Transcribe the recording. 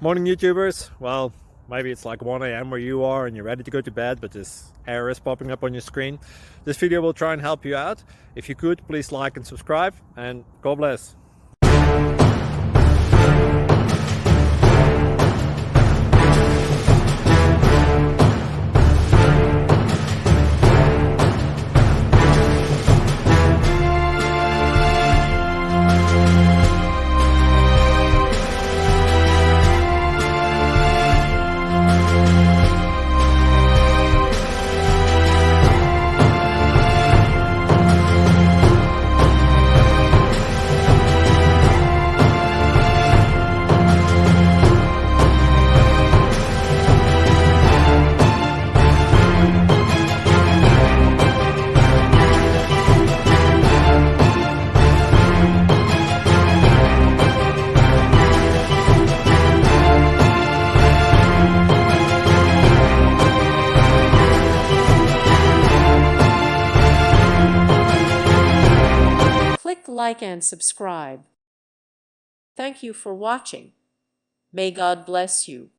Morning YouTubers. Well, maybe it's like 1 a.m. where you are and you're ready to go to bed, but this error is popping up on your screen. This video will try and help you out. If you could, please like and subscribe, and God bless. Click like and subscribe. Thank you for watching. May God bless you.